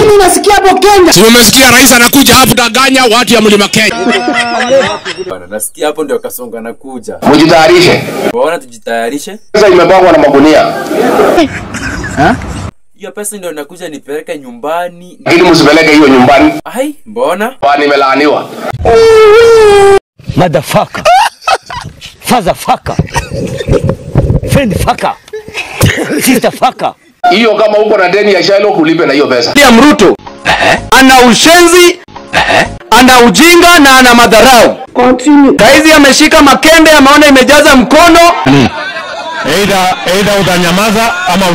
nini nasikia hapo Kenya? Si umesikia rais anakuja hapo kudanganya watu ya Mlima Kenya. Bana nasikia hapo ndio Kasongo anakuja. Mjitayarishe. Bwana tujitayarishe. Pesa imepangwa na magunia. Hiyo pesa ndio nakuja nipeleke nyumbani. Ili msipeleke hiyo nyumbani. Ai, mbona? Bwana nimelaaniwa. Motherfucker. Fatherfucker. Friendfucker. Sisterfucker. Hiyo kama uko na deni ya Shailo kulipe na hiyo pesa. William Ruto ana ushenzi, ana ujinga na ana madharau. Continue. Saizi ameshika makende, ameona imejaza mkono. Either utanyamaza ama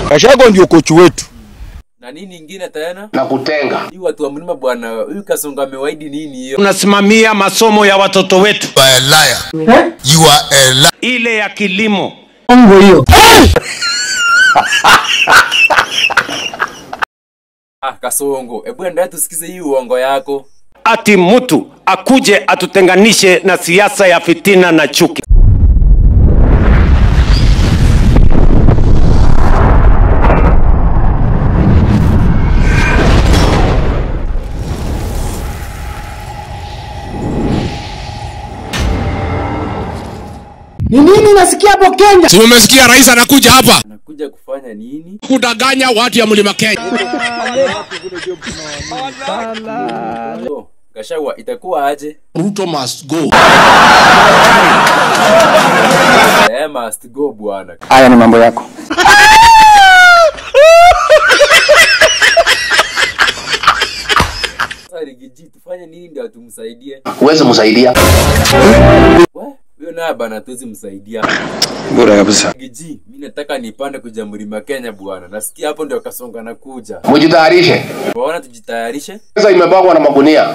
Kashago ndio kochi wetu. Na nini ingine tena? Na kutenga. Hii watu wa Mlima bwana, huyu Kasongo amewaidi nini hiyo? tunasimamia masomo ya watoto wetu. You are a liar. You are a liar. Ile ya kilimo. Ongo hiyo. Kasongo, hebu endelea tusikize hii uongo yako. Ati mtu akuje atutenganishe na siasa ya fitina na chuki. Ni nini nasikia hapo Kenya? Si umesikia rais anakuja hapa Anakuja kufanya nini? kudanganya watu ya Mlima Kenya. Gachagua itakuwa aje? Ruto must go. Must go bwana. Haya ni mambo yako. Sasa Rigiji tufanye nini ndio tumsaidie? Uweze msaidia. Wewe na bana tuwezi msaidia. Bora kabisa. Rigiji, mimi nataka nipande kuja Mlima Kenya bwana. Nasikia hapo ndio Kasongo anakuja. Mjitayarishe. Bwana tujitayarishe. Pesa imepangwa na magunia.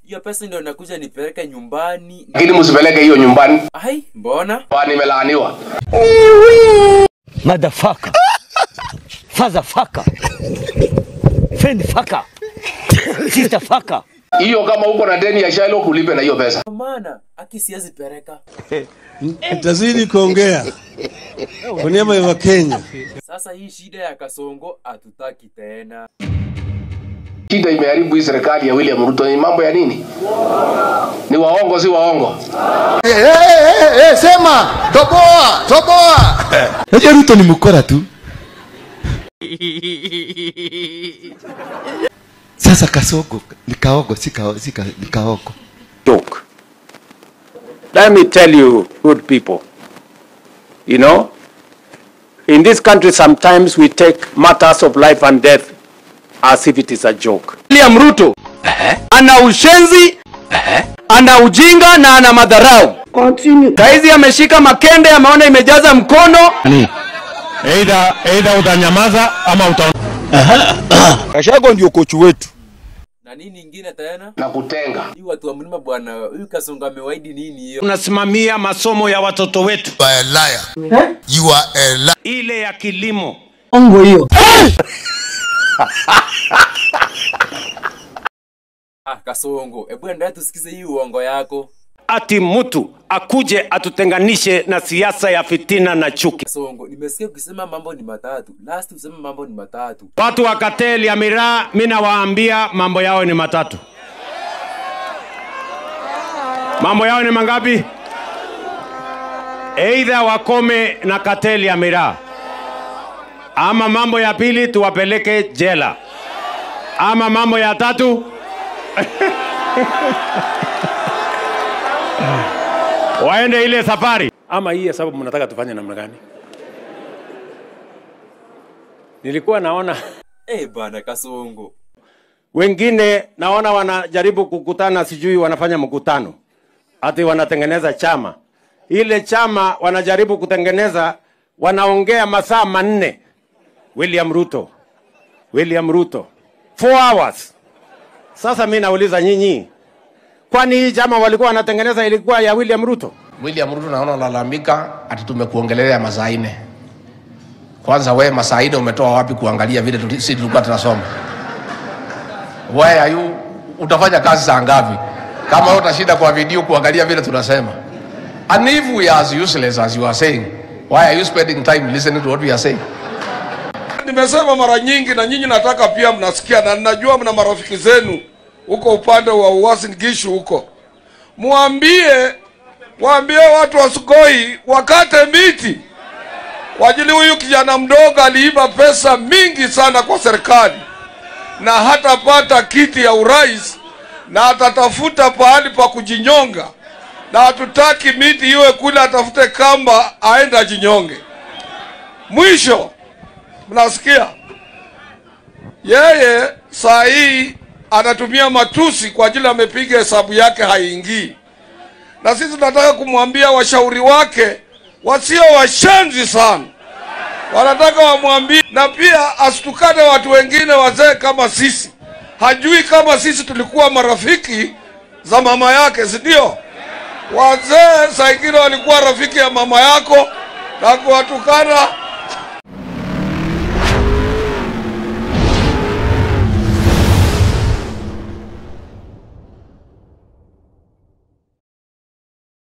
Hiyo pesa ndio nakuja nipeleke nyumbani. Ili msipeleke hiyo nyumbani. Ai, mbona? Bwana nimelaaniwa. Motherfucker. Fatherfucker. Friendfucker. Sisterfucker. Hiyo kama uko na deni ya Shailo kulipe na hiyo pesa. Maana akisiazi pereka. Tazidi kuongea kwa niaba ya Kenya. Sasa hii shida ya Kasongo hatutaki tena. Shida imeharibu hii serikali ya William Ruto. Ni mambo ya nini? Ni waongo si waongo? Sema, toboa. Haja Ruto ni mkora tu. Sasa Kasongo nikaogo nikaogo. Joke. Let me tell you, good people. You know, in this country sometimes we take matters of life and death as if it is a joke. William Ruto ana ushenzi, ana ujinga na ana madharau. Continue. Saizi ameshika makende, ameona imejaza mkono. Either utanyamaza ama Kashago ndio kochi wetu. Na nini ingine tena? Na kutenga. Hii watu wa Mlima bwana, huyu Kasongo amewaidi nini hiyo? tunasimamia masomo ya watoto wetu. You are a liar. You are a liar. Ile ya kilimo. Ongo hiyo. Kasongo, hebu endelea tusikize hii uongo yako. Ati mtu akuje atutenganishe na siasa ya fitina na chuki. Kasongo, nimesikia ukisema mambo ni matatu. Last usema mambo ni matatu. Watu wa kateli ya miraa, mimi nawaambia mambo yao ni matatu. Mambo yao ni mangapi? Either wakome na kateli ya miraa, ama mambo ya pili tuwapeleke jela, ama mambo ya tatu waende ile safari. Ama hii hesabu mnataka tufanye namna gani? Nilikuwa naona Bana Kasongo. wengine naona wanajaribu kukutana, sijui wanafanya mkutano ati wanatengeneza chama. Ile chama wanajaribu kutengeneza, wanaongea masaa 4. William Ruto 4 hours. Sasa mimi nauliza nyinyi, kwani hii chama walikuwa wanatengeneza ilikuwa ya William Ruto? William Ruto naona unalalamika ati tumekuongelea masaa 4. Kwanza wewe masaa 4 umetoa wapi kuangalia vile sisi tulikuwa tunasoma? Why are you utafanya kazi saa ngapi? Kama utashinda kwa video kuangalia vile tunasema. And if we are as useless as you are saying, why are you spending time listening to what we are saying? nimesema mara nyingi na nyinyi nataka pia mnasikia na ninajua mna marafiki zenu huko upande wa Uasin Gishu huko. Waambie watu wa Sugoi wakate miti. Kwa ajili huyu kijana mdogo aliiba pesa mingi sana kwa serikali na hatapata kiti ya urais na atatafuta pahali pa kujinyonga, na hatutaki miti iwe kule atafute kamba aenda jinyonge. Mwisho, mnasikia yeye saa hii anatumia matusi kwa ajili amepiga hesabu yake haingii. Na sisi tunataka kumwambia washauri wake wasio washenzi sana. Wanataka wamwambie, na pia asitukane watu wengine wazee kama sisi. Hajui kama sisi tulikuwa marafiki za mama yake, si ndio? Wazee saa ingine walikuwa rafiki ya mama yako na kuwatukana